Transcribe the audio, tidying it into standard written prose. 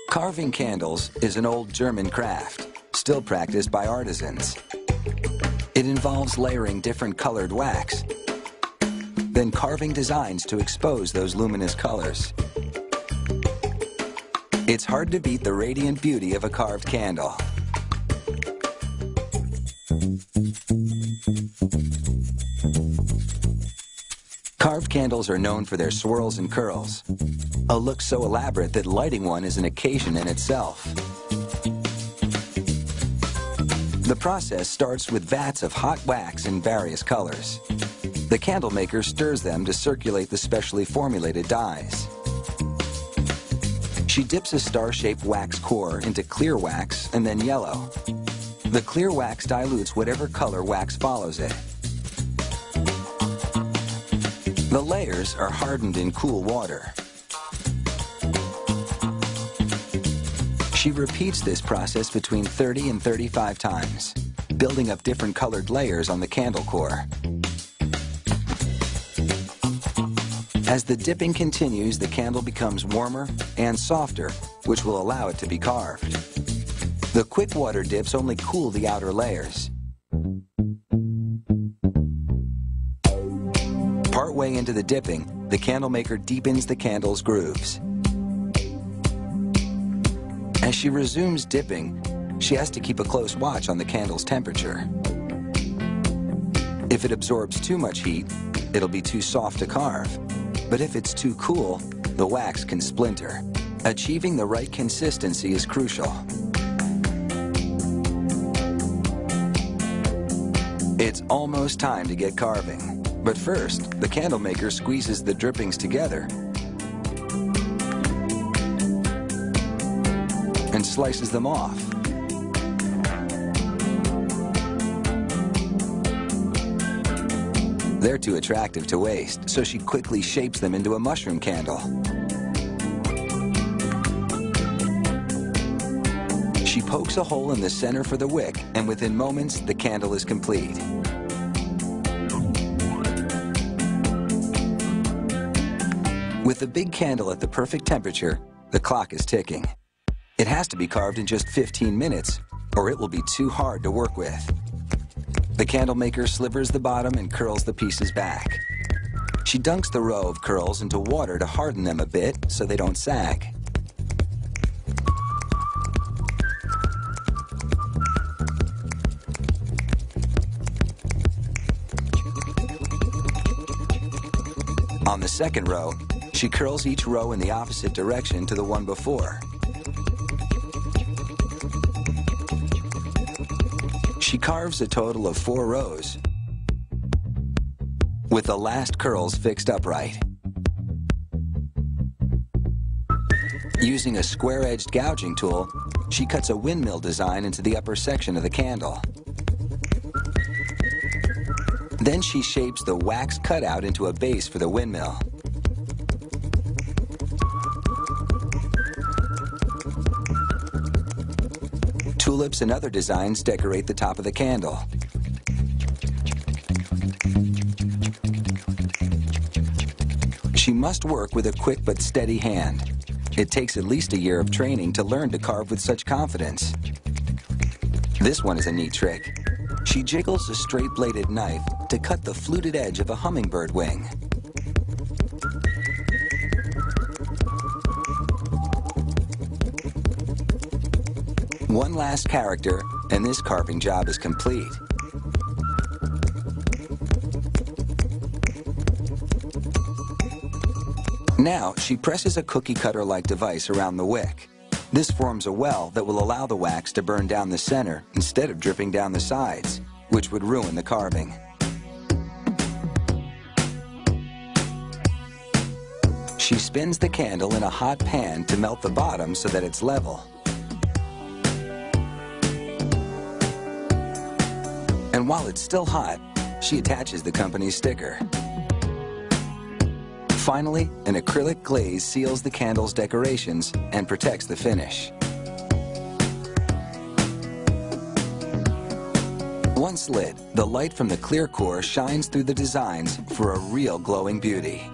Carving candles is an old German craft, still practiced by artisans. It involves layering different colored wax, then carving designs to expose those luminous colors. It's hard to beat the radiant beauty of a carved candle. Carved candles are known for their swirls and curls, a look so elaborate that lighting one is an occasion in itself. The process starts with vats of hot wax in various colors. The candle maker stirs them to circulate the specially formulated dyes. She dips a star-shaped wax core into clear wax and then yellow. The clear wax dilutes whatever color wax follows it. The layers are hardened in cool water. She repeats this process between 30 and 35 times, building up different colored layers on the candle core. As the dipping continues, the candle becomes warmer and softer, which will allow it to be carved. The quick water dips only cool the outer layers. Partway into the dipping, the candle maker deepens the candle's grooves. As she resumes dipping, she has to keep a close watch on the candle's temperature. If it absorbs too much heat, it'll be too soft to carve. But if it's too cool, the wax can splinter. Achieving the right consistency is crucial. It's almost time to get carving. But first, the candle maker squeezes the drippings together and slices them off. They're too attractive to waste, so she quickly shapes them into a mushroom candle. She pokes a hole in the center for the wick, and within moments, the candle is complete. With the big candle at the perfect temperature, the clock is ticking. It has to be carved in just 15 minutes, or it will be too hard to work with. The candle maker slivers the bottom and curls the pieces back. She dunks the row of curls into water to harden them a bit so they don't sag. On the second row, she curls each row in the opposite direction to the one before. She carves a total of 4 rows, with the last curls fixed upright. Using a square-edged gouging tool, she cuts a windmill design into the upper section of the candle. Then she shapes the wax cutout into a base for the windmill. Tulips and other designs decorate the top of the candle. She must work with a quick but steady hand. It takes at least a year of training to learn to carve with such confidence. This one is a neat trick. She jiggles a straight-bladed knife to cut the fluted edge of a hummingbird wing. One last character, and this carving job is complete. Now, she presses a cookie cutter-like device around the wick. This forms a well that will allow the wax to burn down the center instead of dripping down the sides, which would ruin the carving. She spins the candle in a hot pan to melt the bottom so that it's level. And while it's still hot, she attaches the company's sticker. Finally, an acrylic glaze seals the candle's decorations and protects the finish. Once lit, the light from the clear core shines through the designs for a real glowing beauty.